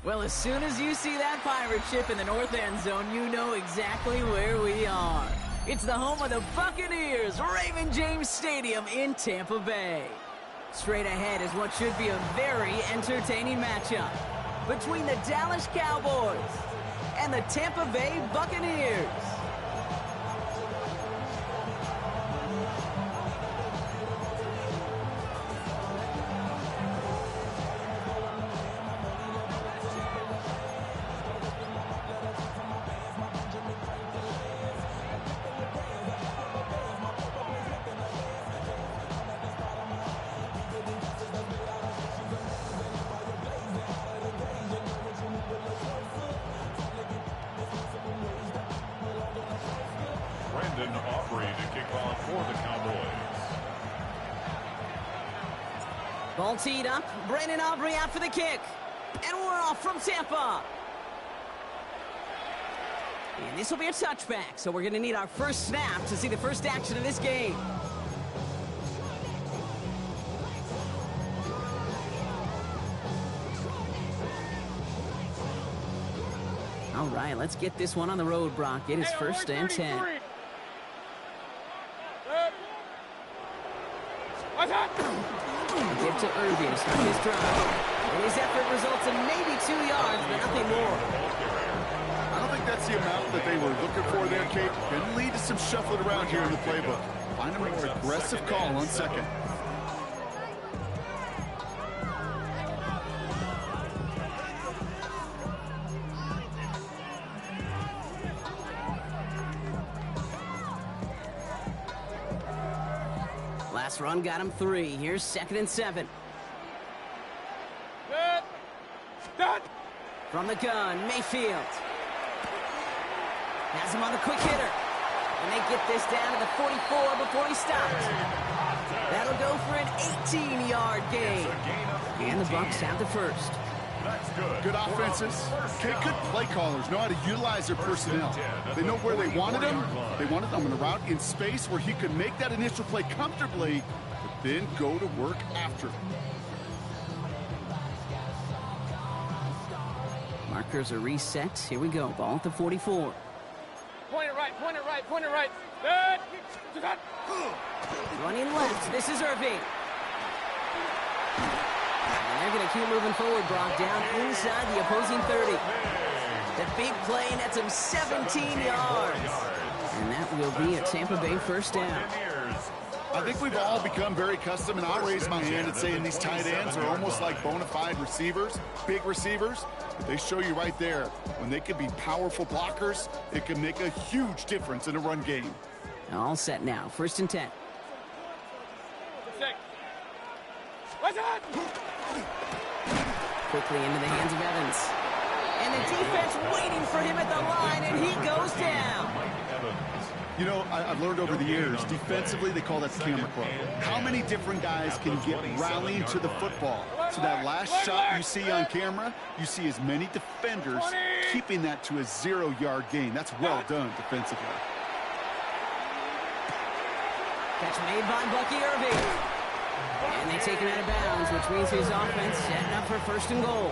Well, as soon as you see that pirate ship in the north end zone, you know exactly where we are. It's the home of the Buccaneers, Raymond James Stadium in Tampa Bay. Straight ahead is what should be a very entertaining matchup between the Dallas Cowboys and the Tampa Bay Buccaneers. Aubrey to kick off for the Cowboys. Ball teed up. Brandon Aubrey out for the kick. And we're off from Tampa. And this will be a touchback, so we're going to need our first snap to see the first action of this game. All right, let's get this one on the road, Brock. It is first and 10. Give to Irving to start his drive. And his effort results in maybe 2 yards, but nothing more. I don't think that's the amount that they were looking for there, Kate. Can lead to some shuffling around here in the playbook. Find a more aggressive call on second. Last run got him 3. Here's 2nd and 7. From the gun, Mayfield. Has him on the quick hitter. And they get this down to the 44 before he stops. That'll go for an 18-yard gain. And the Bucs have the first. Good offenses. Okay, good play callers know how to utilize their personnel. They know where they wanted him. They wanted him on a route in space where he could make that initial play comfortably, but then go to work after. Markers are reset. Here we go. Ball at the 44. Point it right, point it right, point it right. Running left. This is Irving. And they're going to keep moving forward, Brock, down inside the opposing 30. The big play nets him 17 yards. And that will be a Tampa Bay first down. I think we've all become very accustomed, and I'll raise my hand and say these tight ends are almost like bona fide receivers, big receivers. But they show you right there, when they can be powerful blockers, it can make a huge difference in a run game. All set now. 1st and 10. Quickly into the hands of Evans. And the defense waiting for him at the line, and he goes down. You know, I've learned over the years, defensively, they call that the camera club. How many different guys can get rallying to the football? So that last shot you see on camera, you see as many defenders keeping that to a 0-yard gain. That's well done defensively. Catch made by Bucky Irving. And they take him out of bounds, which means his offense setting up for 1st and goal.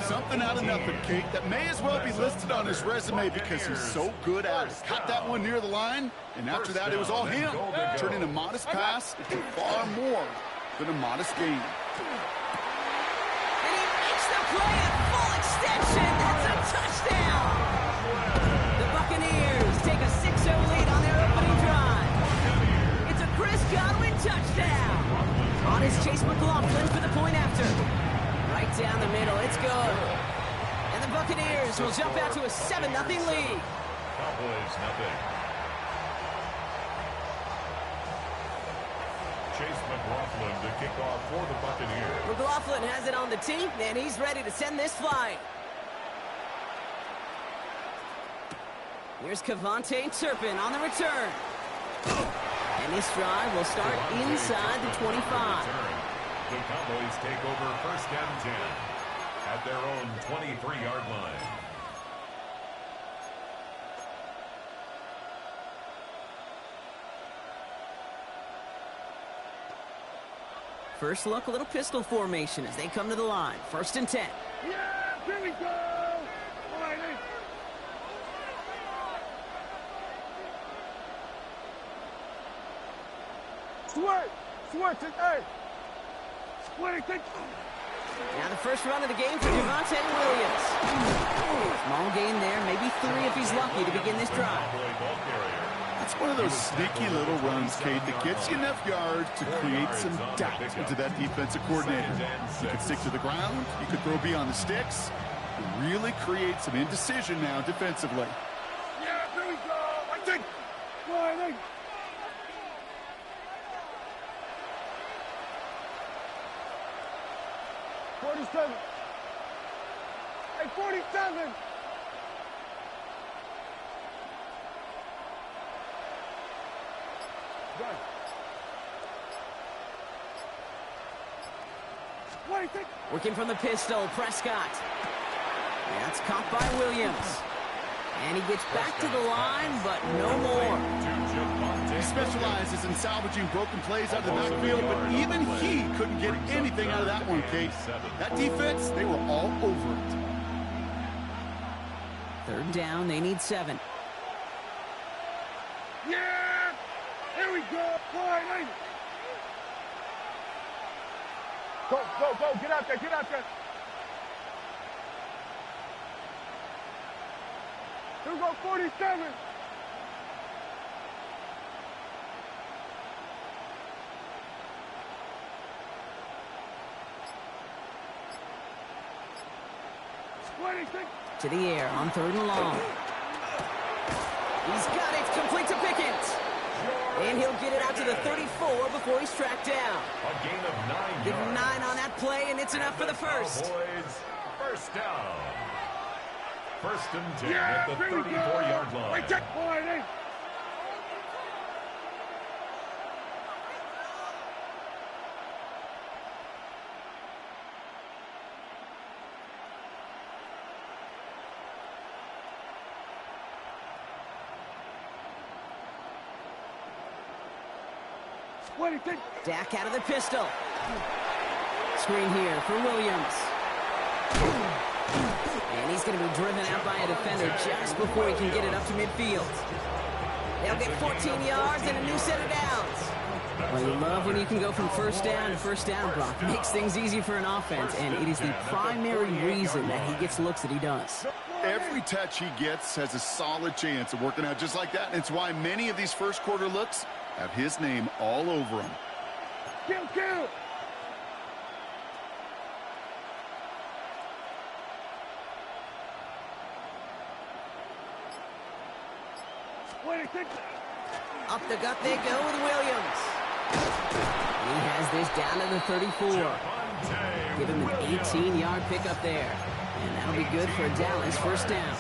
Something out of nothing, Kate, that may as well be listed on his resume because he's so good at it. Caught that one near the line, and after that, it was all him. Turning a modest pass into far more than a modest gain. And he makes the play at full extension. That's a touchdown. The Buccaneers take a 6-0 lead on their opening drive. It's a Chris Godwin touchdown. On his Chase McLaughlin for the point after. Right down the middle, it's good. And the Buccaneers will jump out to a 7-0 lead. Cowboys nothing. Chase McLaughlin to kick off for the Buccaneers. McLaughlin has it on the tee, and he's ready to send this flight. Here's Cavante Turpin on the return. And this drive will start inside the 25. The Cowboys take over 1st and 10 at their own 23-yard line. First look, a little pistol formation as they come to the line. 1st and 10. Here we go. All right, hey. Sweat, hey. Sweat. Now the first run of the game for Javonte Williams. Small gain there, maybe 3 if he's lucky to begin this drive. It's one of those sneaky little runs, Kate, that gets you enough yards to create some doubt into that defensive coordinator. You can stick to the ground, you can throw beyond the sticks, and really create some indecision now defensively. Yeah, here we go. I think. One, 47. Hey, 47. Done. 26. Working from the pistol, Prescott. That's caught by Williams. And he gets back to the line, but no more. He specializes in salvaging broken plays out of the backfield, but even he couldn't get anything out of that one, Kate. That defense, they were all over it. 3rd down, they need 7. Yeah! Here we go! Fine, Go! Get out there! Here we go, 47! To the air on 3rd and long. He's got it, complete to Pickens. And he'll get it out to the 34 before he's tracked down. A gain of 9 Give him yards. 9 on that play, and it's enough for the first. Boys, first down. 1st and 10 Yeah, at the here we go. 34-yard line. Right there. Fine, Dak out of the pistol. Screen here for Williams. And he's going to be driven out by a defender just before he can get it up to midfield. They'll get 14 yards and a new set of downs. Well, you love when you can go from first down to first down, Brock. Makes things easy for an offense, and it is the primary reason that he gets looks that he does. Every touch he gets has a solid chance of working out just like that, and it's why many of these first quarter looks have his name all over them. Kill! Up the gut they go with Williams. He has this down to the 34. Give him an 18-yard pickup there. And that'll be good for a Dallas first down.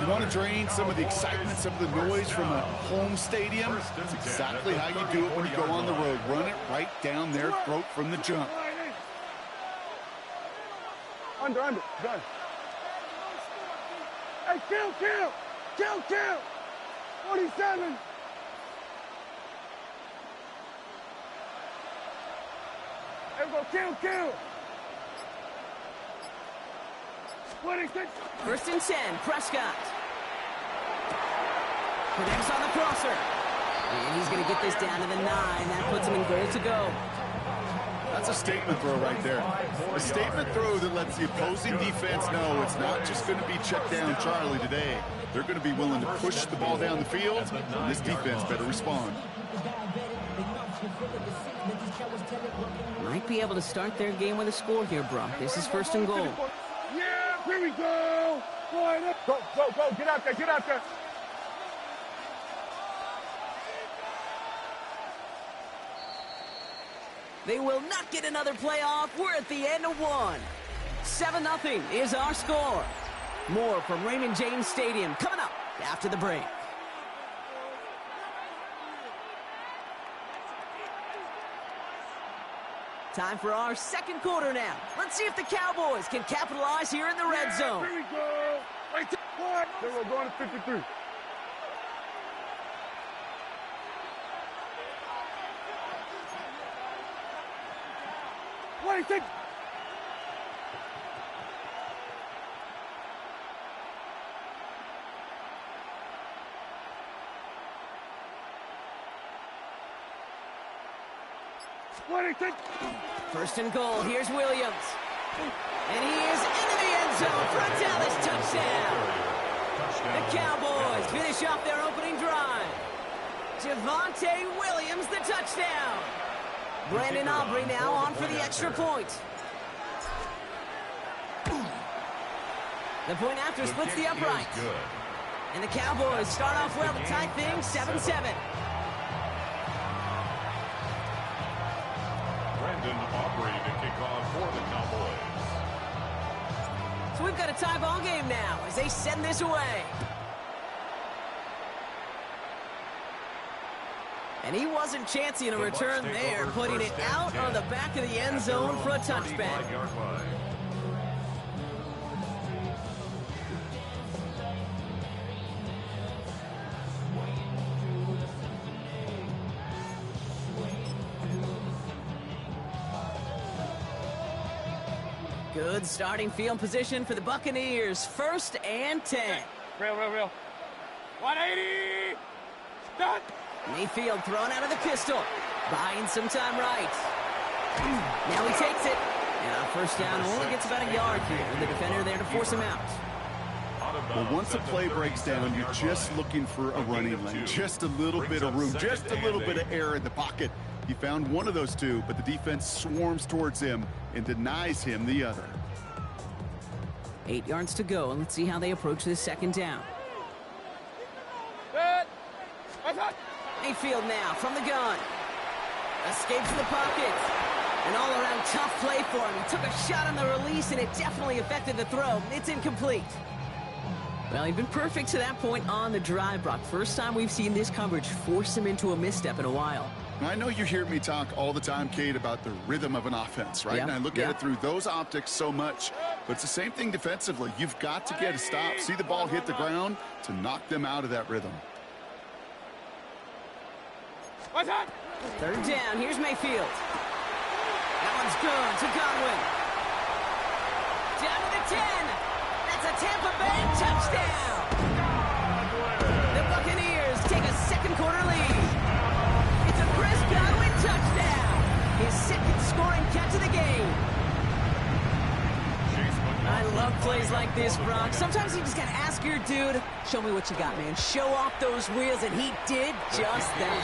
You want to drain some of the excitement, some of the noise from a home stadium? That's exactly how you do it when you go on the road. Run it right down their throat from the jump. Under. Done. Hey, kill! 47! Hey, go, kill! 26! 1st and 10, Prescott. Connects on the crosser. And he's going to get this down to the 9. That puts him in goal to go. That's a statement throw right there. A statement throw that lets the opposing defense know it's not just going to be check down Charlie today. They're going to be willing to push the ball down the field, and this defense better respond. Might be able to start their game with a score here, Brock. This is 1st and goal. Yeah, here we go! Go! Get out there! They will not get another playoff. We're at the end of 1. 7-0 is our score. More from Raymond James Stadium coming up after the break. Time for our 2nd quarter now. Let's see if the Cowboys can capitalize here in the red zone. Here we go! Right there! We're going to 53. 26. First and goal. Here's Williams. And he is into the end zone for a Dallas touchdown. The Cowboys finish off their opening drive. Javonte Williams, the touchdown. Brandon Aubrey now on for the extra point. The point after splits the upright. And the Cowboys start off well to tie things 7-7. Brandon Aubrey to kick off for the Cowboys. So we've got a tie ball game now as they send this away. And he wasn't chancing a return there, putting it out on the back of the end zone for a touchback. Good starting field position for the Buccaneers. 1st and 10. Real. 180. Done. Mayfield thrown out of the pistol. Buying some time right. Now he takes it. And a first down only gets about a yard here. And the defender there to force him out. Well, once a play breaks down, you're just looking for a running lane. Just a little bit of room. Just a little bit of air in the pocket. He found one of those two, but the defense swarms towards him and denies him the other. 8 yards to go, and let's see how they approach this second down. Mayfield now from the gun. Escapes the pocket. An all-around tough play for him. He took a shot on the release, and it definitely affected the throw. It's incomplete. Well, he'd been perfect to that point on the drive, Brock. First time we've seen this coverage force him into a misstep in a while. I know you hear me talk all the time, Kate, about the rhythm of an offense, right? Yeah. And I look at it through those optics so much. But it's the same thing defensively. You've got to get a stop, see the ball hit the ground to knock them out of that rhythm. What's up? 3rd down. Here's Mayfield. That one's good to Godwin. Down to the 10. That's a Tampa Bay touchdown. The Buccaneers take a second quarter lead. It's a Chris Godwin touchdown. His 2nd scoring catch of the game. I love plays like this, Brock. Sometimes you just got to ask your dude, show me what you got, man. Show off those wheels, and he did just that.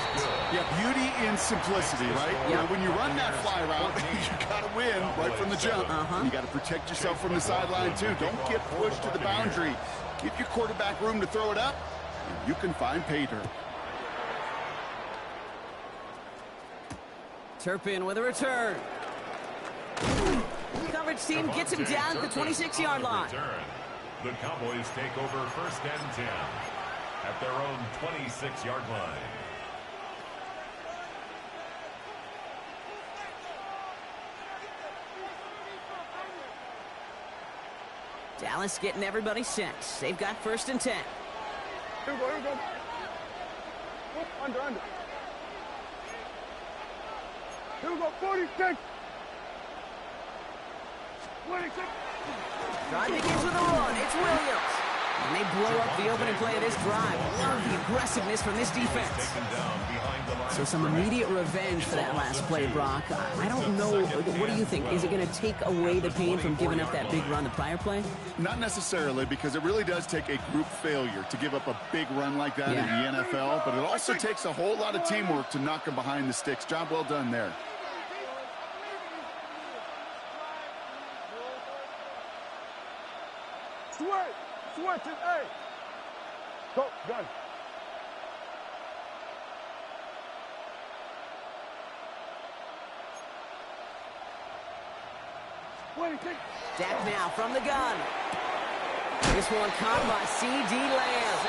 Yeah, beauty in simplicity, right? Yep. You know, when you run that fly route, you got to win right from the jump. You got to protect yourself from the sideline, too. Don't get pushed to the boundary. Give your quarterback room to throw it up, and you can find pay dirt. Turpin with a return. Coverage team gets him down at the 26-yard line. The Cowboys take over 1st and 10 at their own 26-yard line. Dallas getting everybody set. They've got 1st and 10. Here we go. Under. Here we go, 46. 26. Drive begins with a run. It's Williams. And they blow up the opening play of this drive. Love the aggressiveness from this defense. So some immediate revenge for that last play, Brock. I don't know. What do you think? Is it going to take away the pain from giving up that big run the prior play? Not necessarily, because it really does take a group failure to give up a big run like that in the NFL. But it also takes a whole lot of teamwork to knock them behind the sticks. Job well done there. Switch it, hey. Go, gun. Dak now from the gun. This one caught by C.D. Lamb.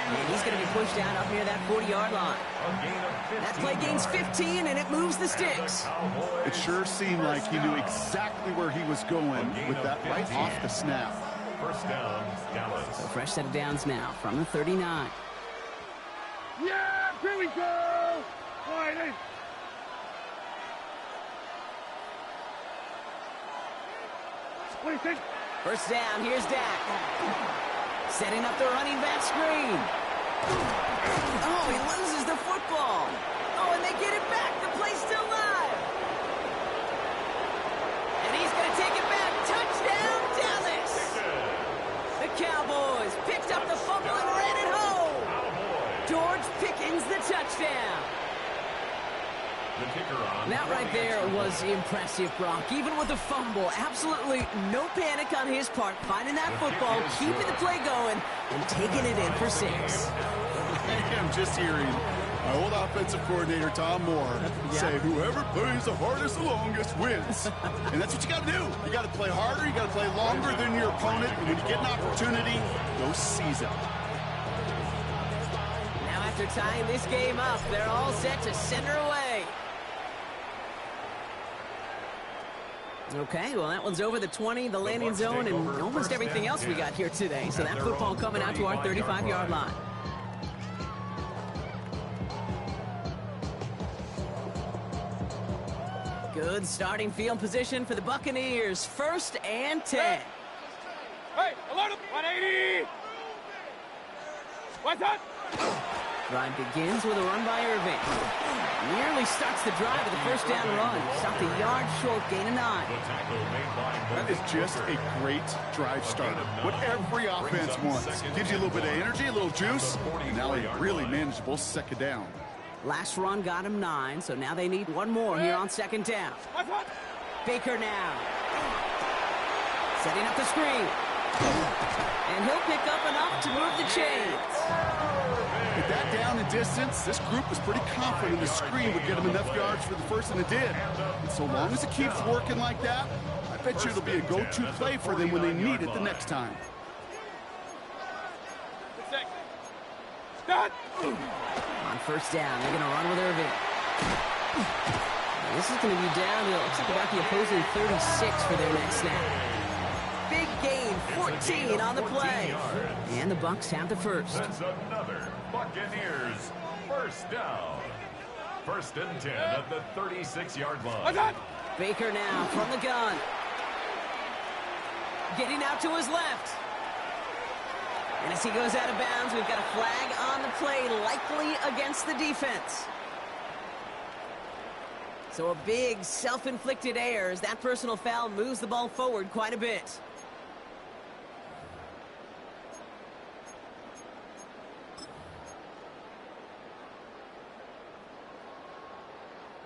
And he's going to be pushed out up near that 40-yard line. That play gains 15, and it moves the sticks. It sure seemed like he knew exactly where he was going with that right off the snap. 1st down, Dallas. So fresh set of downs now from the 39. Yeah, here we go. Wide in. First down, here's Dak. Setting up the running back screen. Oh, he loses the football. Oh, and they get it back. The play's still live. touchdown. The kicker on That right there was impressive, Brock. Even with a fumble, absolutely no panic on his part. Finding that football, keeping the play going, and taking it in for 6. I'm just hearing my old offensive coordinator, Tom Moore, say whoever plays the hardest the longest wins. And that's what you got to do. You got to play harder. You got to play longer than your opponent. And when you get an opportunity, go seize it. Now after tying this game up, they're all set to send her away. Okay, well, that one's over the 20, the landing zone, and almost everything else we got here today. So that football coming out to our 35-yard line. Good starting field position for the Buccaneers. 1st and 10. Hey, alert him! 180! What's that? Drive begins with a run by Irving. Nearly starts the drive with a first down run. Stopped a yard short, gain of 9. That is just a great drive starter. What every offense wants. Gives you a little bit of energy, a little juice, and now a really manageable 2nd down. Last run got him 9, so now they need one more here on 2nd down. Baker now. Setting up the screen. And he'll pick up enough to move the chains. With that down and distance, this group was pretty confident the screen would get him enough yards for the first, and it did. And so long as it keeps working like that, I bet you it'll be a go-to play for them when they need it the next time. On 1st down, they're going to run with Irving. Now this is going to be down to, looks like about the opposing 36 for their next snap. Big gain, 14 on the play. And the Bucs have the first. That's another Buccaneers 1st down. 1st and 10 at the 36-yard line. Baker now from the gun. Getting out to his left. And as he goes out of bounds, we've got a flag on the play, likely against the defense. So a big self-inflicted error as that personal foul moves the ball forward quite a bit.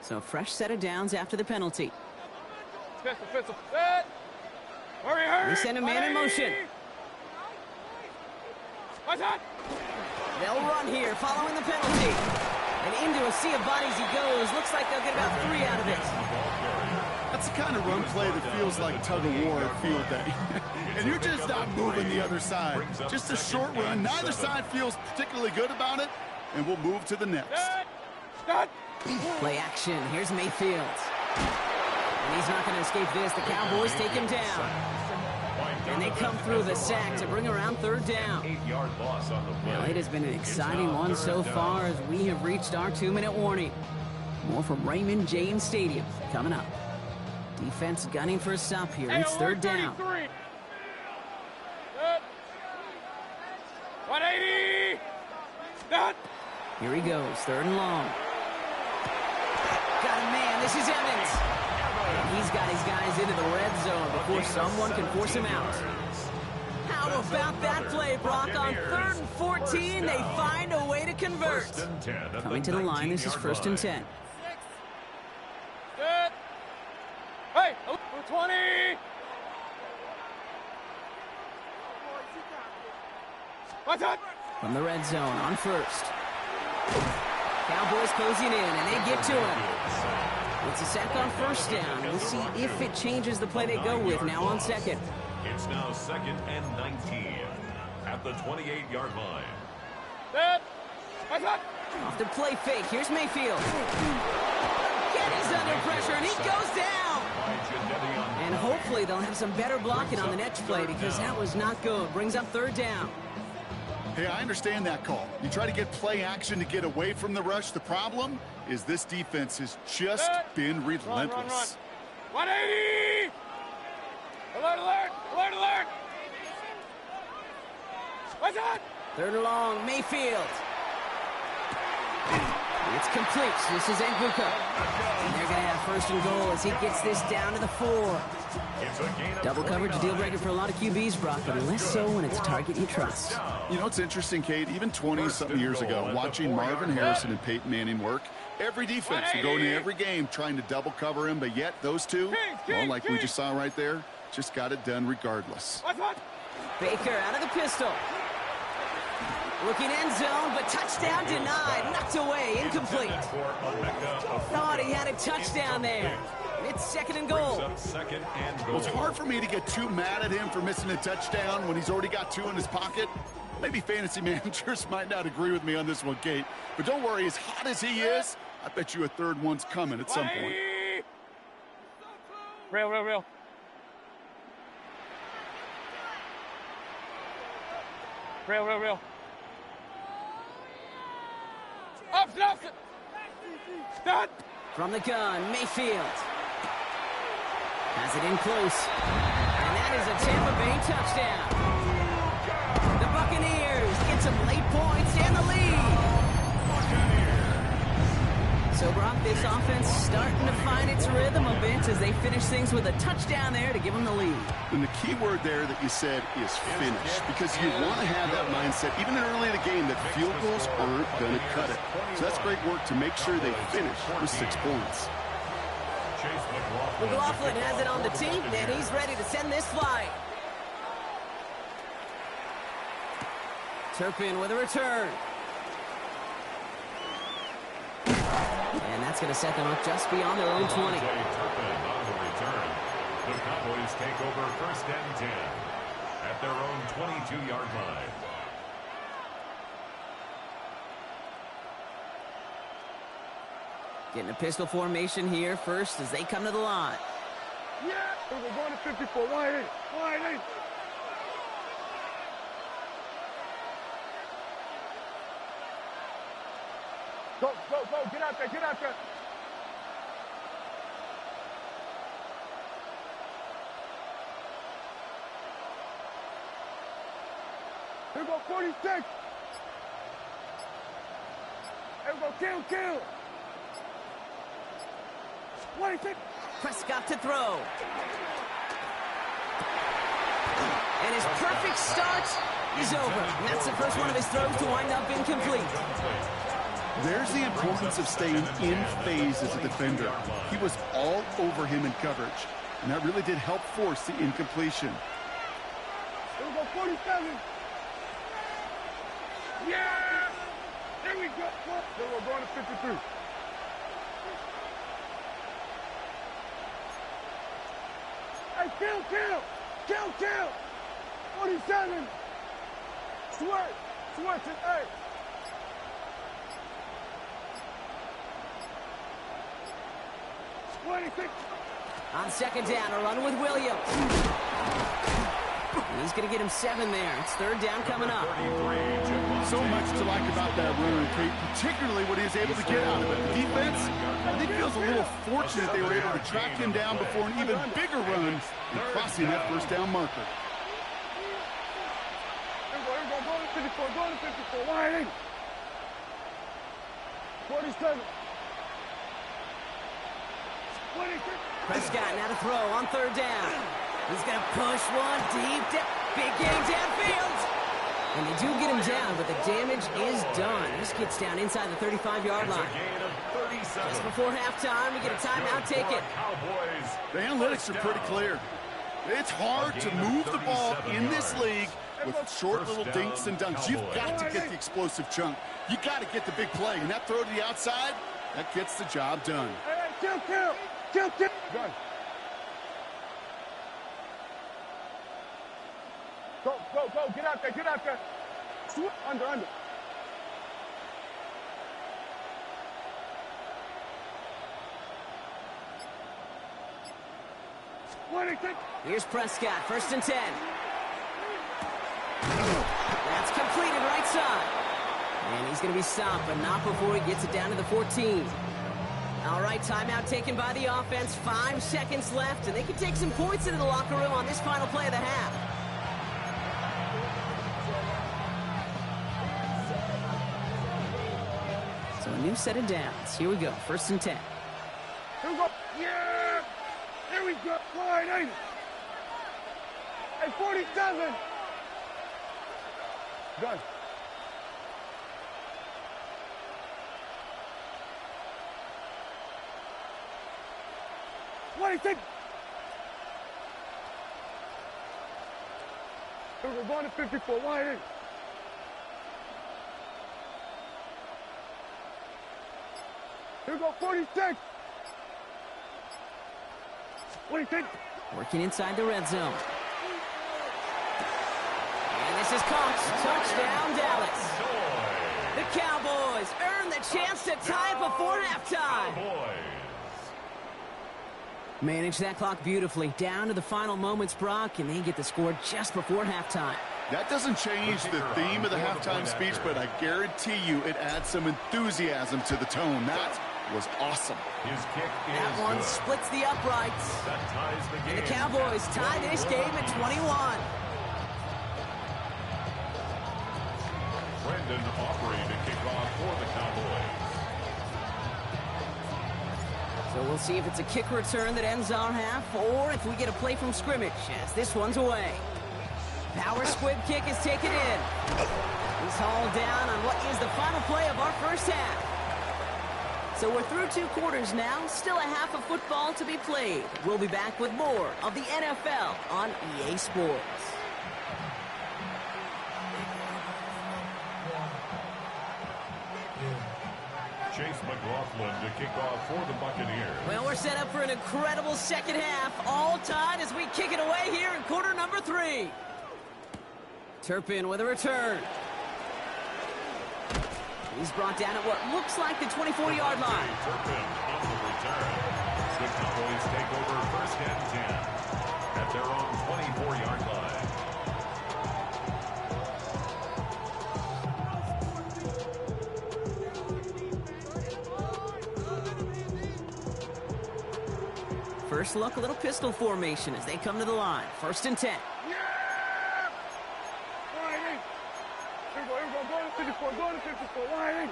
So a fresh set of downs after the penalty. They send a man in motion. They'll run here following the penalty. And into a sea of bodies he goes. Looks like they'll get about 3 out of it. That's the kind of run play that feels like tug-of-war at field day. And you're just not moving the other side. Just a short run. Neither side feels particularly good about it. And we'll move to the next. Play action. Here's Mayfield. And he's not going to escape this. The Cowboys take him down. And they come through the sack to bring around 3rd down. 8-yard loss on the play. Well, it has been an exciting one so far as we have reached our 2-minute warning. More from Raymond James Stadium coming up. Defense gunning for a stop here. It's 3rd down. 180! Here he goes. 3rd and long. Got a man. This is Evans. And he's got his guys into the red zone before someone can force him out. How about that play, Brock? On 3rd and 14, they find a way to convert. Coming to the line, this is 1st and 10. Good. Hey, 20! What's up? From the red zone on 1st. Cowboys closing in, and they get to him. It's a sack on 1st down. We'll see if it changes the play they go with now on 2nd. It's now 2nd and 19 at the 28-yard line. What's up? Off the play fake. Here's Mayfield. Kenny's under pressure, and he goes down. And hopefully they'll have some better blocking on the next play because that was not good. Brings up 3rd down. Hey, I understand that call. You try to get play action to get away from the rush. The problem is this defense has just been relentless. 180! Alert, alert! Alert, alert! What's that? 3rd and long, Mayfield. It's complete. This is Nguka. And they're going to have first and goal as he gets this down to the 4. Double coverage, a deal breaker for a lot of QBs, Brock, but less so when it's a target you trust. You know, it's interesting, Kate, even 20-something years ago, watching Marvin Harrison and Peyton Manning work, every defense would go into every game trying to double cover him, but yet those two, well, like we just saw right there, just got it done regardless. Baker out of the pistol. Looking end zone, but touchdown denied. Knocked away, incomplete. Thought he had a touchdown there. It's second and goal. Well, it's hard for me to get too mad at him for missing a touchdown when he's already got 2 in his pocket. Maybe fantasy managers might not agree with me on this one, Kate. But don't worry, as hot as he is, I bet you a third one's coming at some point. Real. Real. Up. Start. From the gun, Mayfield. Has it in close. And that is a Tampa Bay touchdown. The Buccaneers get some late points and the lead. So, Brock, this offense starting to find its rhythm a bit as they finish things with a touchdown there to give them the lead. And the key word there that you said is finish, because you want to have that mindset, even early in the game, that field goals aren't going to cut it. So that's great work to make sure they finish with 6 points. McLaughlin has it on the tee, and he's ready to send this flight. Turpin with a return. And that's going to set them up just beyond their own 20. Turpin on the return. The Cowboys take over first and 10 at their own 22-yard line. Getting a pistol formation here first as they come to the line. Yeah. We're going to 54. Wide eight. Go. Get out there. Here we go, 46. Here we go, kill. 26. Prescott to throw. And his perfect start is over. And that's the first one of his throws to wind up incomplete. There's the importance of staying in phase as a defender. He was all over him in coverage, and that really did help force the incompletion. Here we go, 47. Yeah! There we go. Then we're going to 53. Hey, kill! 47. Sweat to 8. On second down, a run with Williams. He's going to get him 7 there. It's third down coming up. So much to like about that run, Kate, particularly what he was able to get out of it. The defense, I think, feels a little fortunate they were able to track him down before an even bigger run and crossing that first down marker. Here we go, going to 54, wide eight. 47. 26. Prescott now to throw on third down. He's going to push one deep. Big game downfield. And they do get him down, but the damage is done. This gets down inside the 35-yard line. Just before halftime, we get a timeout ticket. The analytics are pretty clear. It's hard to move the ball in this league with short little dinks and dunks. You've got to get the explosive chunk. You got to get the big play. And that throw to the outside, that gets the job done. Kill. Done. Go. Get out there. Under. Here's Prescott, first and 10. That's completed right side. And he's going to be stopped, but not before he gets it down to the 14. All right, timeout taken by the offense. 5 seconds left, and they can take some points into the locker room on this final play of the half. So an new set of downs. Here we go, 1st and 10. Here we go. Yeah! Here we go. Line 8. At 47. Done. What do you think? We're going to 54. Line 8. Here we go, 46. What do you think? Working inside the red zone. And this is caught. Touchdown, Dallas. The Cowboys earn the chance to tie it before halftime. Manage that clock beautifully. Down to the final moments, Brock, and they get the score just before halftime. That doesn't change the theme of the halftime speech, but I guarantee you it adds some enthusiasm to the tone. That was awesome. His kick That one good. splits the uprights. That ties the game. And the Cowboys tie this game at 21. Brendan Aubrey to kick off for the Cowboys. So we'll see if it's a kick return that ends our half, or if we get a play from scrimmage, as this one's away. Power squib kick is taken in. He's hauled down on what is the final play of our first half. So we're through 2 quarters now, still a half of football to be played. We'll be back with more of the NFL on EA Sports. Chase McLaughlin to kick off for the Buccaneers. Well, we're set up for an incredible second half, all tied as we kick it away here in quarter number 3. Turpin with a return. He's brought down at what looks like the 24-yard line. Turpin on the return. The Cowboys take over 1st and 10 at their own 24-yard line. First look, a little pistol formation as they come to the line. 1st and 10. Yeah! Line 8. Here we go, going to 54, going to 54, line 8.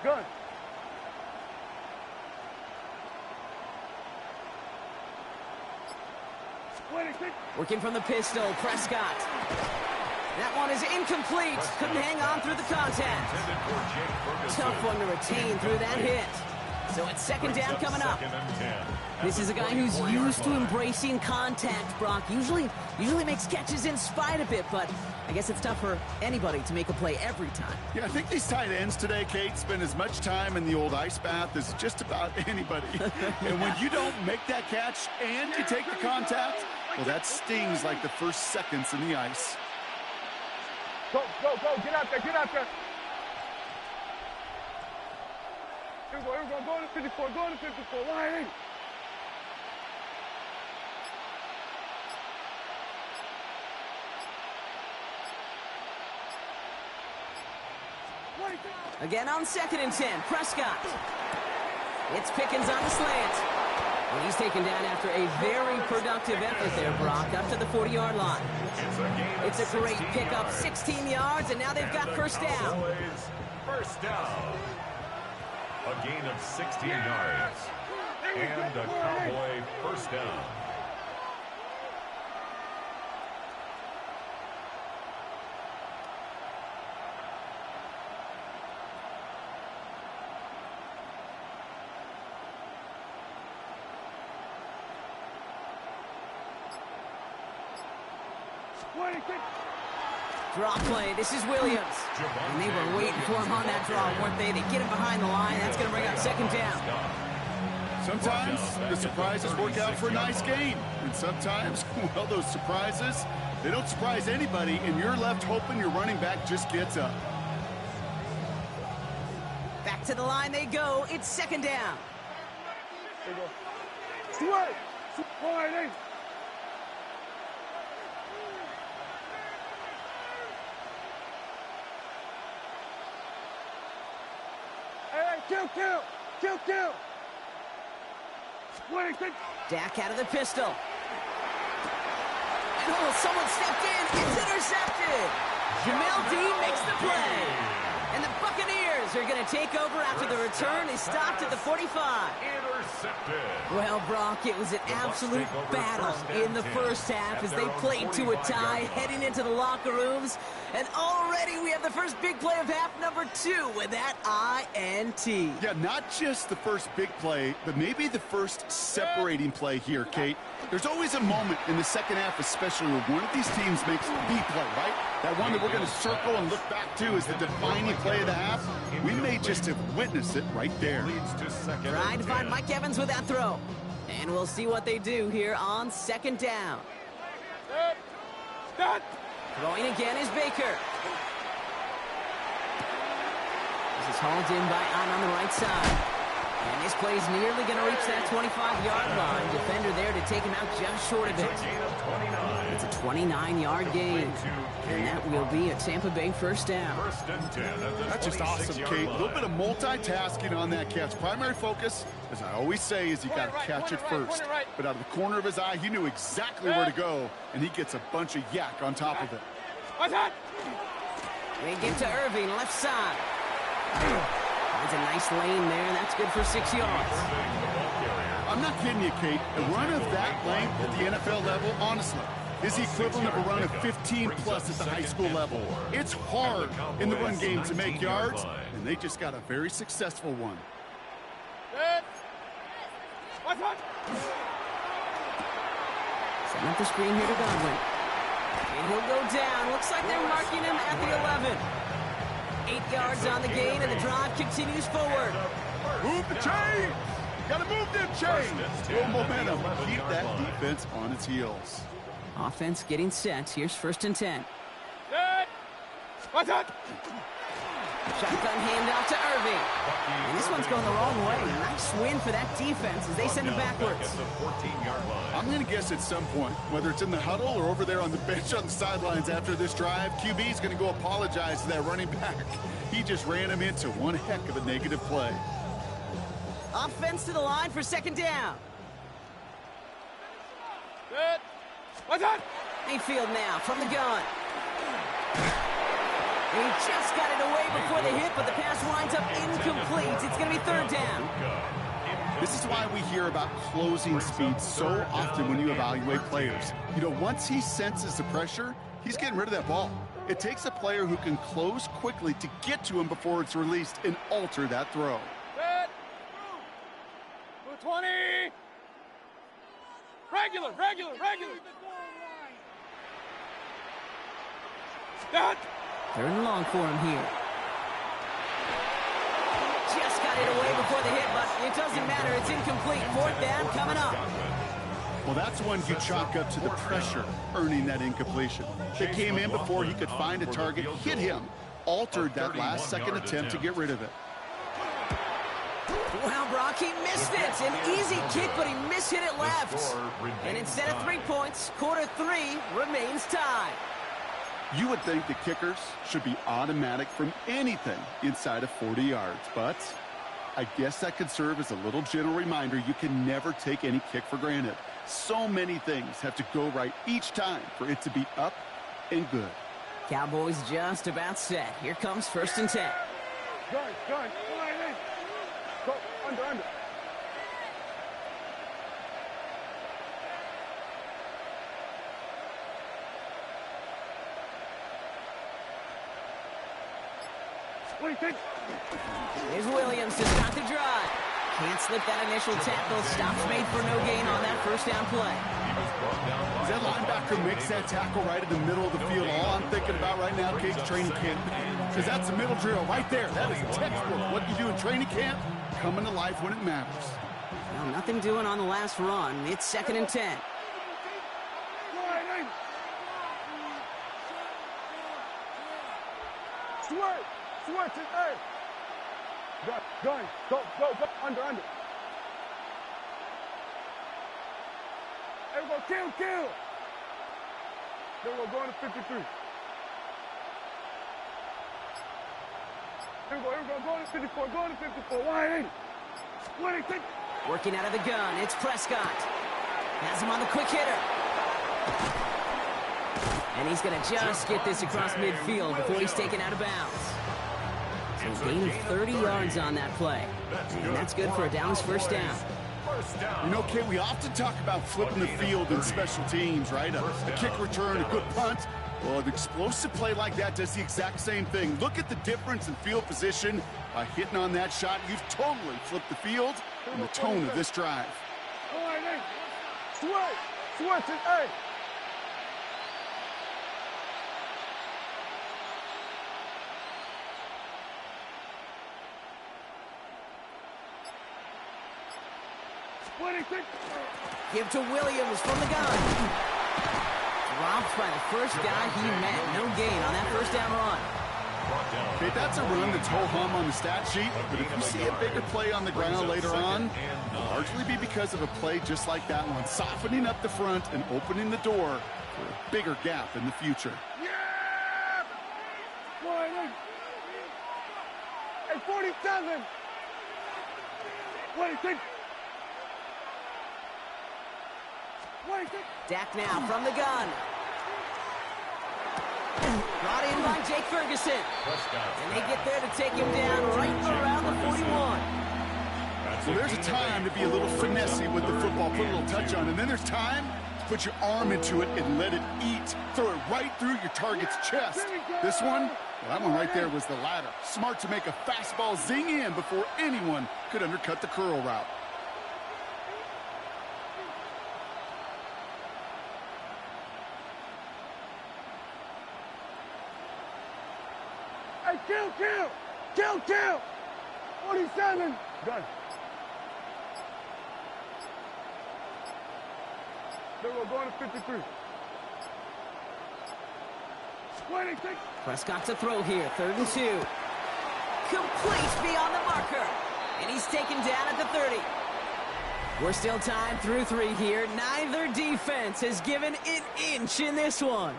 Gun. Working from the pistol, Prescott. That one is incomplete. Couldn't hang on through the contact. Tough one to retain through that hit. So it's 2nd down coming up. This is a guy who's used to embracing contact, Brock. Usually makes catches in spite of it, but I guess it's tough for anybody to make a play every time. Yeah, I think these tight ends today, Kate, spend as much time in the old ice bath as just about anybody. And when you don't make that catch and you take the contact, well, that stings like the first seconds in the ice. Go, get out there. Here we go, going to 54, line 8. Again on 2nd and 10, Prescott. It's Pickens on the slant. And he's taken down after a very productive effort there, Brock, up to the 40-yard line. It's a great pickup, 16 yards, and now they've got 1st down. 1st down. A gain of 16 yards. And a Cowboy 1st down. Draw play. This is Williams. And they were waiting for him on that draw, weren't they? They get him behind the line. That's going to bring up 2nd down. Sometimes the surprises work out for a nice game. And sometimes, well, those surprises, they don't surprise anybody, and you're left hoping your running back just gets up. Back to the line they go. It's 2nd down. There you go. Line 8. Kill. Dak out of the pistol. And oh, someone stepped in. It's intercepted. Jamel Dean makes the play. And the Buccaneers are going to take over after the return is stopped at the 45. Intercepted. Well, Brock, it was an absolute battle in the first half as they played to a tie heading into the locker rooms. And already we have the first big play of half number 2 with that INT. Yeah, not just the first big play, but maybe the first separating play here, Kate. There's always a moment in the second half, especially when one of these teams makes the play, right? That one that we're going to circle and look back to as the defining play of the half. We may just have witnessed it right there. Trying to find Mike Evans with that throw. And we'll see what they do here on second down. Throwing again is Baker. This is hauled in by on the right side. And this play is nearly going to reach that 25-yard line. Defender there to take him out just short of it. It's a 29-yard gain. And that will be a Tampa Bay first down. That's just awesome, Kate. A little bit of multitasking on that catch. Primary focus, as I always say, is you got to catch it first. But out of the corner of his eye, he knew exactly where to go, and he gets a bunch of yak on top of it. They get to Irving, left side. Finds a nice lane there, and that's good for 6 yards. I'm not kidding you, Kate. A run of that length at the NFL level, honestly, is the equivalent of a run of 15-plus at the high school level. It's hard in the run game to make yards, and they just got a very successful one. Setting up the screen here to Godwin. And he'll go down. Looks like they're marking him at the 11. 8 yards on the gain, and the drive continues forward. Move the chain! Gotta move them chains! Little momentum. Keep that defense on its heels. Offense getting set. Here's 1st and 10. Shotgun handoff to Irving. And this one's going the wrong way. Nice win for that defense as they send it backwards. I'm going to guess at some point, whether it's in the huddle or over there on the bench on the sidelines after this drive, QB is going to go apologize to that running back. He just ran him into one heck of a negative play. Offense to the line for 2nd down. Mayfield now from the gun. He just got it away before the hit, but the pass winds up incomplete. It's going to be 3rd down. This is why we hear about closing speed so often when you evaluate players. You know, once he senses the pressure, he's getting rid of that ball. It takes a player who can close quickly to get to him before it's released and alter that throw. 20. Regular. That. 3rd and long for him here. Just got it away before the hit, but it doesn't matter. It's incomplete. 4th down coming up. Well, that's one you chalk up to the pressure earning that incompletion. They came in before he could find a target, hit him, altered that last second attempt to get rid of it. Wow, Brock, he missed it. An easy kick, but he mishit it left. And instead of 3 points, quarter 3 remains tied. You would think the kickers should be automatic from anything inside of 40 yards, but I guess that could serve as a little gentle reminder you can never take any kick for granted. So many things have to go right each time for it to be up and good. Cowboys just about set. Here comes 1st and 10. Gun. Go, under. What do you think? Here's Williams to start the drive. Can't slip that initial tackle. Stops made for no gain on that 1st down play. As that linebacker makes that tackle right in the middle of the field, all I'm thinking about right now, Kate's training camp. Because that's the middle drill right there. That is textbook. What you do in training camp, coming to life when it matters. Well, nothing doing on the last run. It's 2nd and 10. Swerve to earth. Gun. Go. Under. Everyone kill. There we go, going to 53. Here we go, going to 54, Why ain't? What do you think? Working out of the gun, it's Prescott. Has him on the quick hitter. And he's going to just get this across midfield before he's taken out of bounds. So gain of 30 yards on that play. And that's good for a Dallas first down. You know, Kate, we often talk about flipping the field in special teams, right? A kick return, a good punt. Well, an explosive play like that does the exact same thing. Look at the difference in field position. By hitting on that shot, you've totally flipped the field and the tone of this drive. All right, hey. Switch it, hey. Give to Williams from the gun. Dropped by the first guy he met. No gain on that first down run. Okay, that's a run that's ho-hum on the stat sheet, but if you see a bigger play on the ground later on, it'll largely be because of a play just like that one, softening up the front and opening the door for a bigger gap in the future. Yeah! Hey, 47! 26! Dak now from the gun. Brought in by Jake Ferguson. And they get there to take him down right around the 41. Well, there's a time to be a little finessey with the football, put a little touch on, and then there's time to put your arm into it and let it eat. Throw it right through your target's chest. This one, well, that one right there was the latter. Smart to make a fastball zing in before anyone could undercut the curl route. Kill! 47! Done. Then we're going to 53. 26. Prescott to throw here, 3rd and 2. Complete beyond the marker. And he's taken down at the 30. We're still timed through 3 here. Neither defense has given an inch in this one.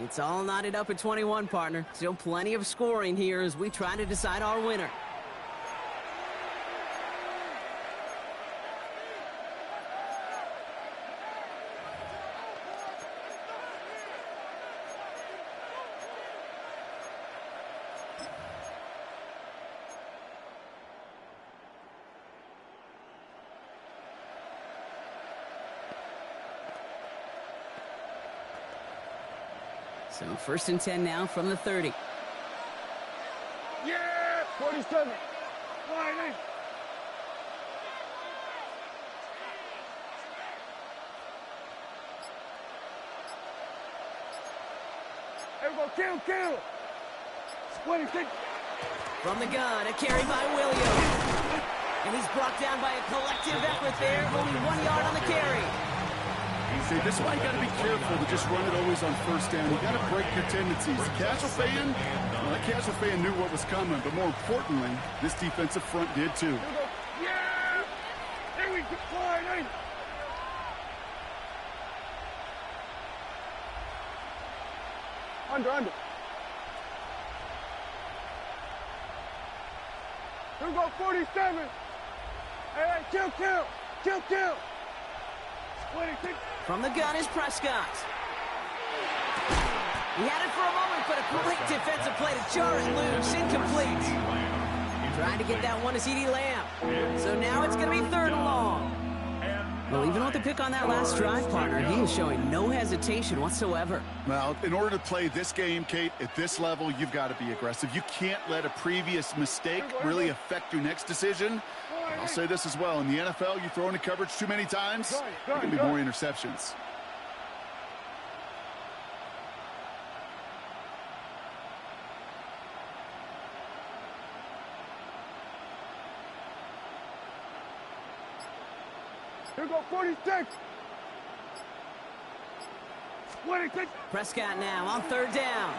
It's all knotted up at 21, partner. Still plenty of scoring here as we try to decide our winner. So 1st and 10 now from the 30. Yeah! 47. Flying. Everybody kill! 26. From the gun, a carry by Williams. And he's brought down by a collective effort there. Only 1 yard on the carry. See, this is why you got to be careful to just run it always on 1st down. You got to break your tendencies. Casual fan, well, that casual fan knew what was coming, but more importantly, this defensive front did too. Yeah! Here we go. Flying. Under. Here we go, 47. Hey, kill. 26. From the gun is Prescott. He had it for a moment, but a great defensive play to jar it loose. Incomplete. Trying to get that one to CeeDee Lamb. So now it's going to be 3rd and long. Well, even with the pick on that last drive, partner, he is showing no hesitation whatsoever. Well, in order to play this game, Kate, at this level, you've got to be aggressive. You can't let a previous mistake really affect your next decision. I'll say this as well. In the NFL, you throw into coverage too many times, there can be more interceptions. Here we go, 46. 26. Prescott now on 3rd down.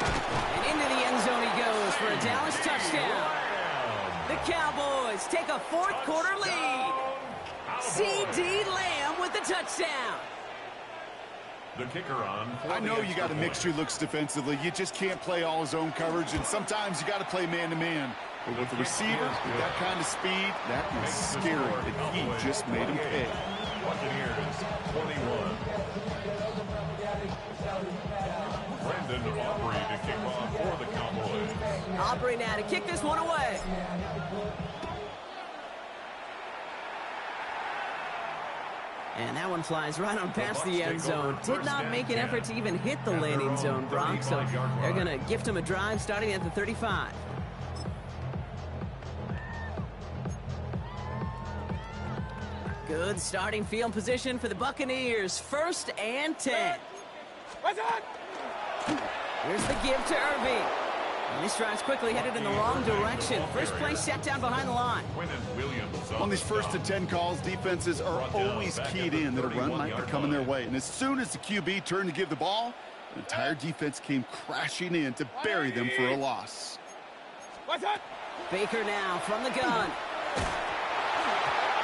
And into the end zone he goes for a Dallas touchdown. The Cowboys take a 4th quarter lead. CeeDee Lamb with the touchdown. The kicker on. I know you got to mix your looks defensively. You just can't play all zone coverage, and sometimes you got to play man-to-man. But with the receiver, with that kind of speed, that is scary, and he just made him pay. Buccaneers 21. Aubrey to kick off for the Cowboys. Aubrey now to kick this one away. And that one flies right on past the end zone. Did not make an effort to even hit the landing zone, Brock. So they're going to gift him a drive starting at the 35. Good starting field position for the Buccaneers. 1st and 10. Here's the give to Irving. And this drive's quickly headed in the wrong direction. First play set down behind the line. On these 1st and 10 calls, defenses are always keyed in that a run might be coming their way. And as soon as the QB turned to give the ball, the entire defense came crashing in to bury them for a loss. Baker now from the gun.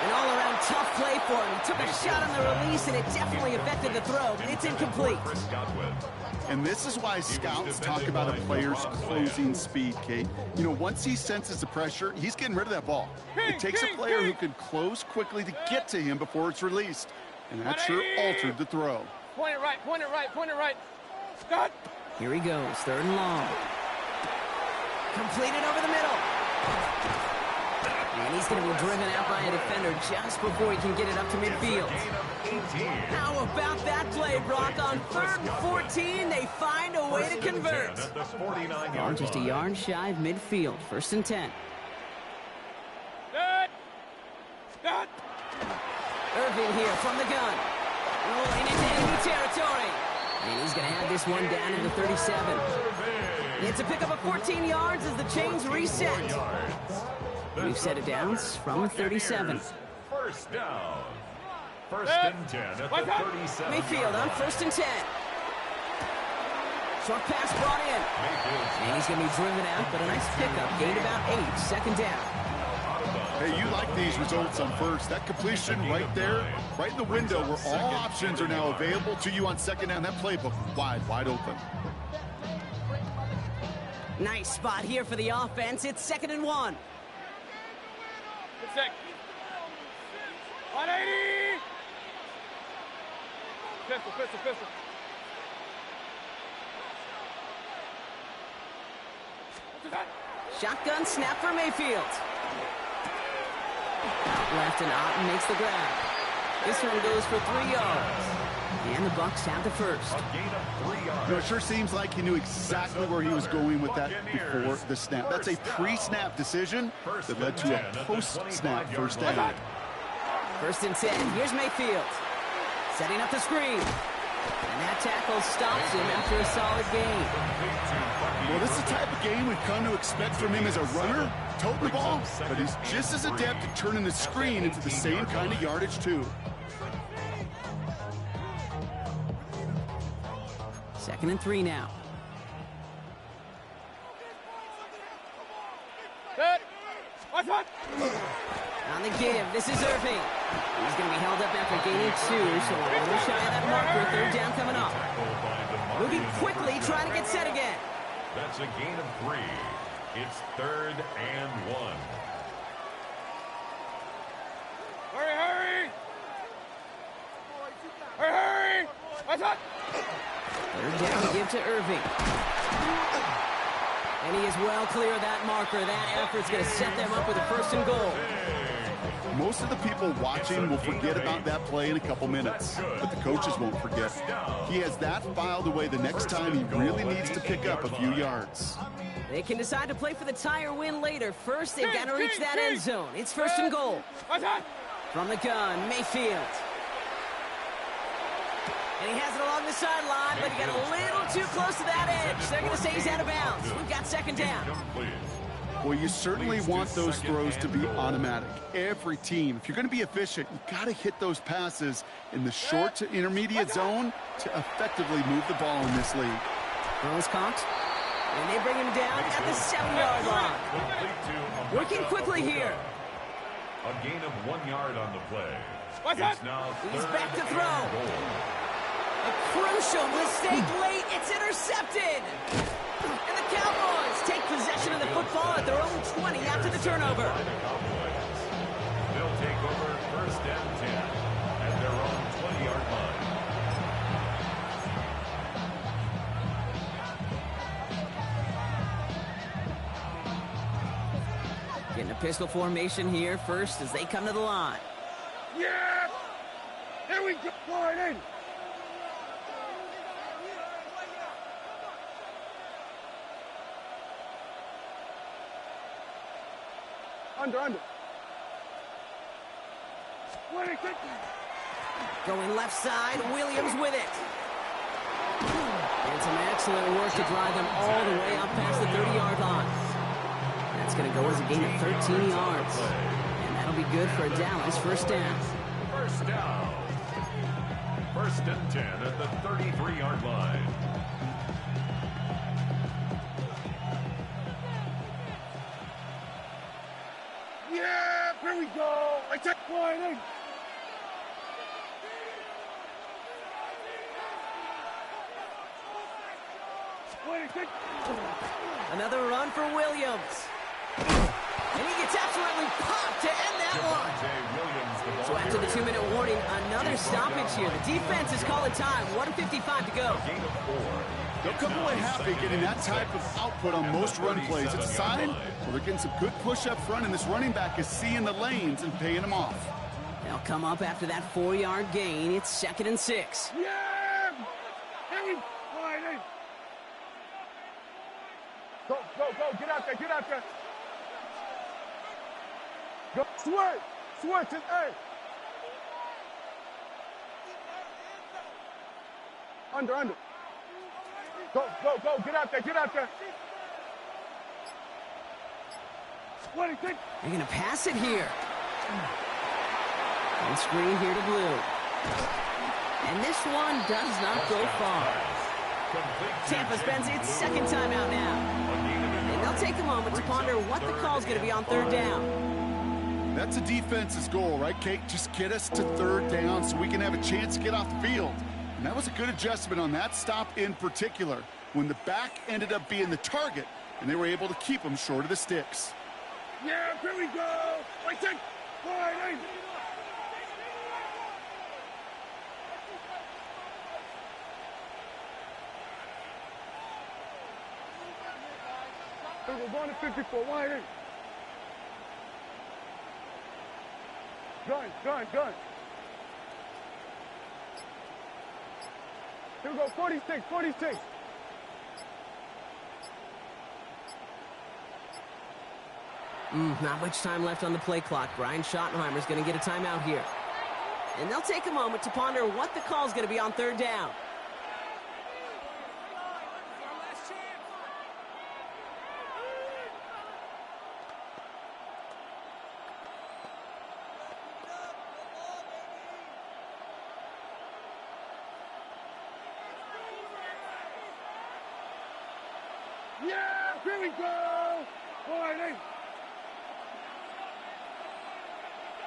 An all-around tough play for him. He took a shot on the release, and it definitely affected the throw, but it's incomplete. And this is why scouts talk about a player's closing speed, Kate. You know, once he senses the pressure, he's getting rid of that ball. It takes a player who can close quickly to get to him before it's released. And that sure altered the throw. Point it right, point it right, point it right. Start. Here he goes, 3rd and long. Completed over the middle. And he's going to be driven out by a defender just before he can get it up to midfield. How about that play, Brock? On 3rd and 14, they find a way to convert. Oh, just a yard shy of midfield. 1st and 10. Irving here from the gun. Rolling into enemy territory. And he's going to have this one down in the 37. It's a pickup of 14 yards as the chains reset. We've set it down from the 37. 1st down. 1st and 10 at the 37. Mayfield on 1st and 10. Short pass brought in. And he's going to be driven out, but a nice pickup. Gained about 8. 2nd down. Hey, you like these results on 1st. That completion right there, right in the window where all options are now available to you on 2nd down. That playbook wide open. Nice spot here for the offense. It's 2nd and 1. Good sec. 180. Pistol. Shotgun snap for Mayfield. Out left and Otten makes the grab. This one goes for 3 yards. And the Bucs have the 1st. You know, it sure seems like he knew exactly where he was going with that before the snap. That's a pre-snap decision that led to a post-snap 1st down. 1st and 10. Here's Mayfield. Setting up the screen. And that tackle stops him after a solid gain. Well, this is the type of game we've come to expect from him as a runner, toting the ball, but he's just as adept at turning the screen into the same kind of yardage, too. 2nd and 3 now. Good. What? On the give, this is Irving. He's going to be held up after gaining 2, so a little shy of that marker. 3rd down coming up. Moving quickly, trying to get set again. That's a gain of 3. It's 3rd and 1. Hurry! Hurry! What's up? 3rd down to give to Irving. And he is well clear of that marker. That effort's going to set them up with a 1st and goal. Most of the people watching will forget about that play in a couple minutes, but the coaches won't forget. He has that filed away the next time he really needs to pick up a few yards. They can decide to play for the tie or win later. First, they've got to reach that end zone. It's 1st and goal. From the gun, Mayfield. And he has it along the sideline, but he got a little too close to that edge. They're going to say he's out of bounds. We've got 2nd down. Well, you certainly want those throws to be automatic. Every team, if you're going to be efficient, you got to hit those passes in the short to intermediate zone to effectively move the ball in this league. Ball's caught, and they bring him down at the 7-yard line. Working quickly here. A gain of 1 yard on the play. It's now He's back to throw. A crucial mistake late. It's intercepted. And the Cowboys take possession of the football at their own 20 after the turnover. They'll take over 1st and 10 at their own 20-yard line. In a pistol formation here, first as they come to the line. Yeah! Here we go! Line in! Under. Going left side, Williams with it. And some excellent work to drive them all the way out past the 30-yard line. That's going to go as a gain of 13 yards. And that'll be good for a Dallas first down. First down. First and 10 at the 33-yard line. Yeah! Here we go! I take line in! Another run for Williams. And he gets absolutely popped to end that one. So after the 2-minute warning, another stoppage here. The defense is calling time. 1:55 to go. They'll come away happy getting that type of output on most run plays. It's a sign, well, they're getting some good push up front, and this running back is seeing the lanes and paying them off. They'll come up after that 4-yard gain. It's 2nd and 6. Yeah! Hey! Line in! Go, get out there. Go, switch, and A. Under. Go, get out there. They're going to pass it here. And screen here to Blue. And this one does not go far. Tampa spends its second timeout now. And they'll take a moment to ponder what the call's going to be on 3rd down. That's a defense's goal, right, Kate? Just get us to 3rd down so we can have a chance to get off the field. And that was a good adjustment on that stop in particular, when the back ended up being the target, and they were able to keep them short of the sticks. Yeah, here we go! I take line in! We're going to 54, line in. Gun. Here we go, 46. Not much time left on the play clock. Brian Schottenheimer's going to get a timeout here. And they'll take a moment to ponder what the call's going to be on 3rd down. Yeah, here we go! Line in.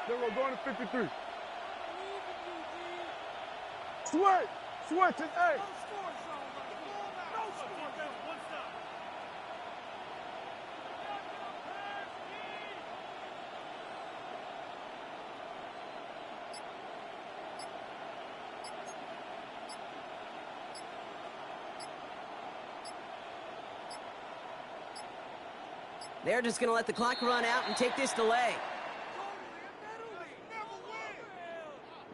Then we're going to 53. Switch, and A. They're just going to let the clock run out and take this delay.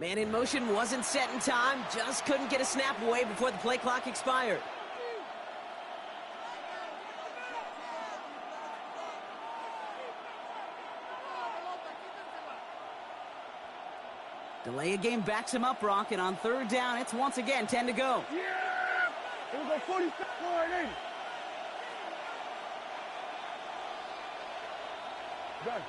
Man in motion wasn't set in time, just couldn't get a snap away before the play clock expired. Delay of game backs him up, Rock, and on 3rd down, it's once again 10 to go. Yeah! Here we go, 46, line in. Done.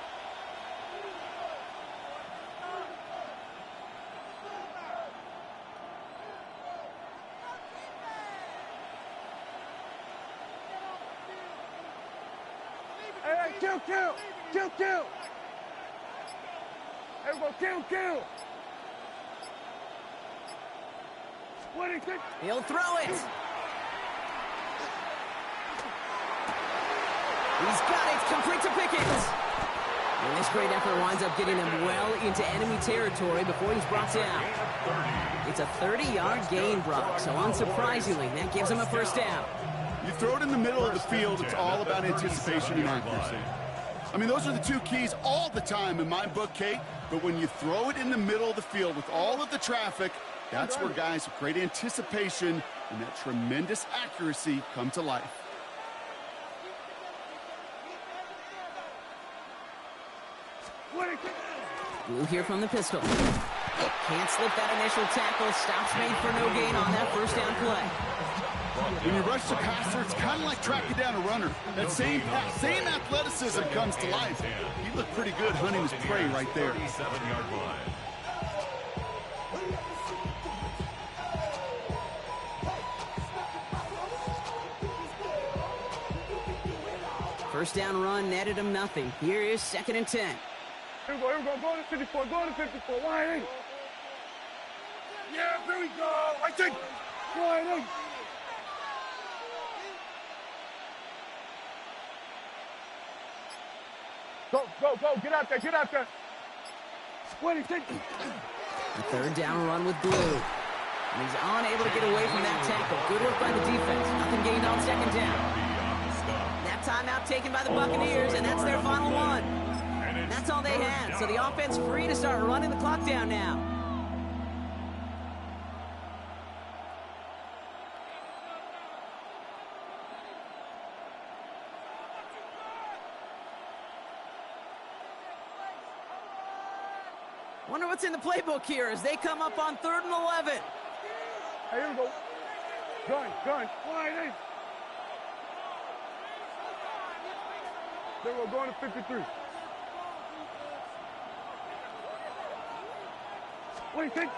Hey, kill! Hey, go, kill! What is it? He'll throw it. He's got it, complete to Pickens. And this great effort winds up getting him well into enemy territory before he's brought down. It's a 30-yard gain, Brock, so unsurprisingly, that gives him a first down. You throw it in the middle of the field, it's all about anticipation and accuracy. I mean, those are the two keys all the time in my book, Kate. But when you throw it in the middle of the field with all of the traffic, that's where guys with great anticipation and that tremendous accuracy come to life. Blue here from the pistol. Can't slip that initial tackle. Stops made for no gain on that first down play. When you rush the passer, it's kind of like tracking down a runner. That same athleticism comes to life. He looked pretty good hunting his prey right there. 37-yard line. First down run netted him nothing. Here is 2nd and 10. Here we go. Go to 54. Go to 54. Wide in. Yeah, here we go. I think. Wide in. Go. Get out there. What do you think? The 3rd down run with Blue. And he's unable to get away from that tackle. Good work by the defense. Nothing gained on 2nd down. That timeout taken by the Buccaneers, and that's their final one. That's all they had, so the offense free to start running the clock down now. Wonder what's in the playbook here as they come up on 3rd and 11. Here we go. Gun. Wide in. Then we're going to 53. What do you think?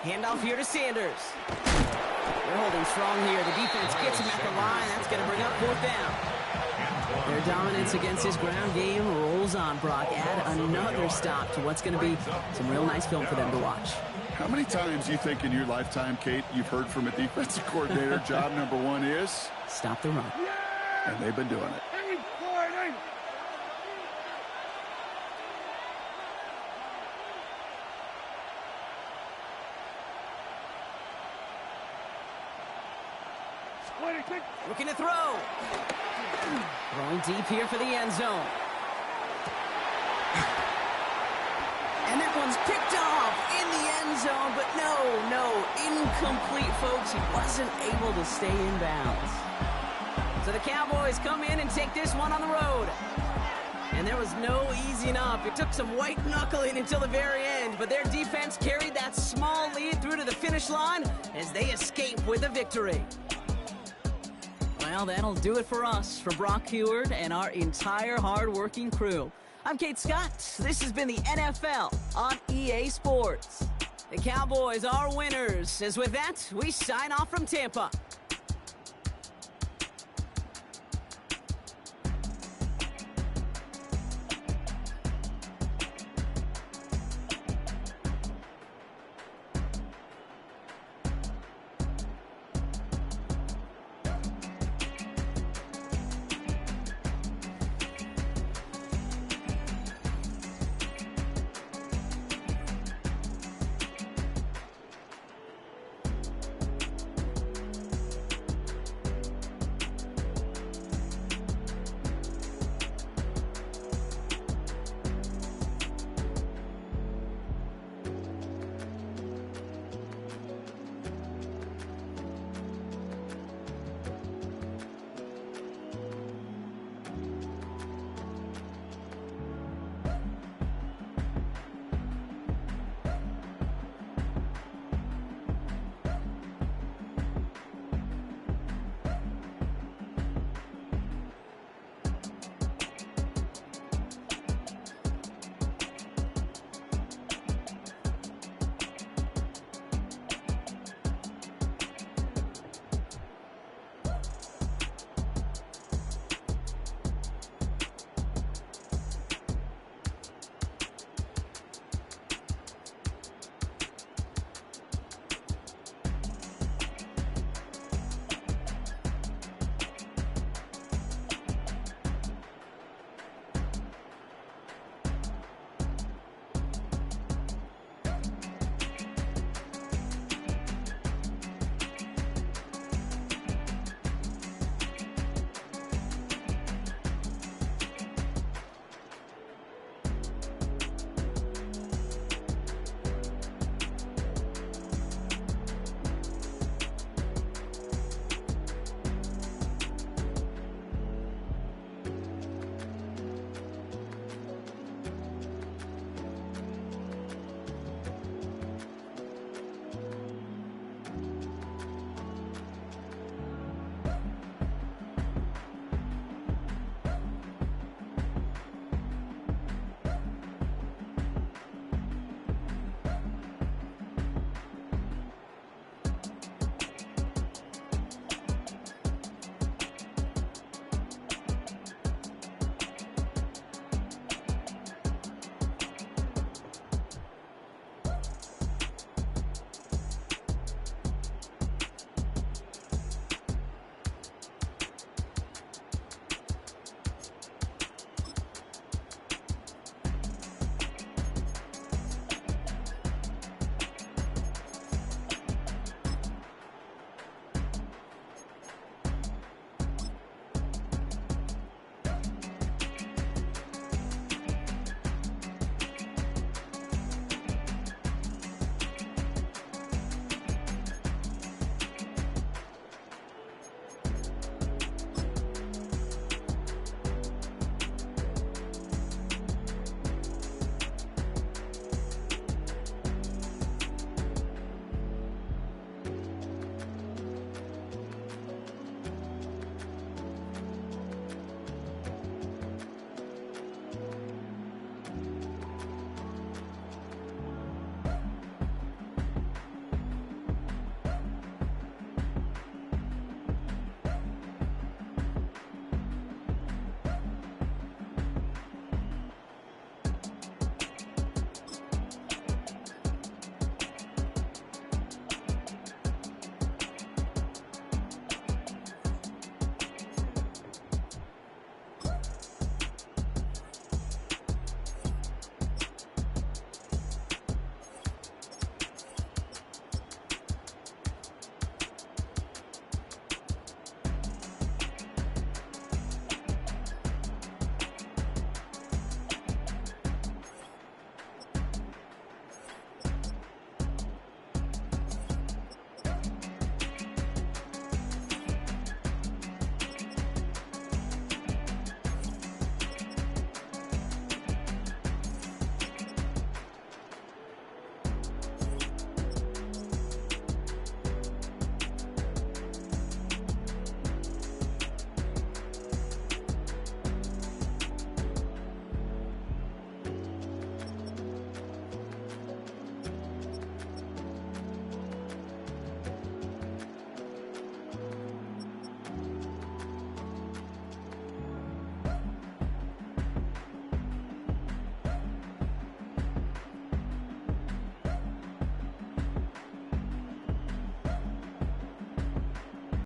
Handoff here to Sanders. They're holding strong here. The defense gets him at the line. That's going to bring up 4th down. Their dominance against his ground game rolls on, Brock. Add another stop to what's going to be some real nice film for them to watch. How many times do you think in your lifetime, Kate, you've heard from a defensive coordinator, job number 1 is? Stop the run. And they've been doing it. Looking to throw. Throwing deep here for the end zone. And that one's picked off in the end zone, but no, incomplete, folks. He wasn't able to stay in bounds. So the Cowboys come in and take this one on the road. And there was no easing up. It took some white knuckling until the very end, but their defense carried that small lead through to the finish line as they escape with a victory. Well, that'll do it for us, for Brock Heward and our entire hard-working crew. I'm Kate Scott. This has been the NFL on EA Sports. The Cowboys are winners. As with that, we sign off from Tampa.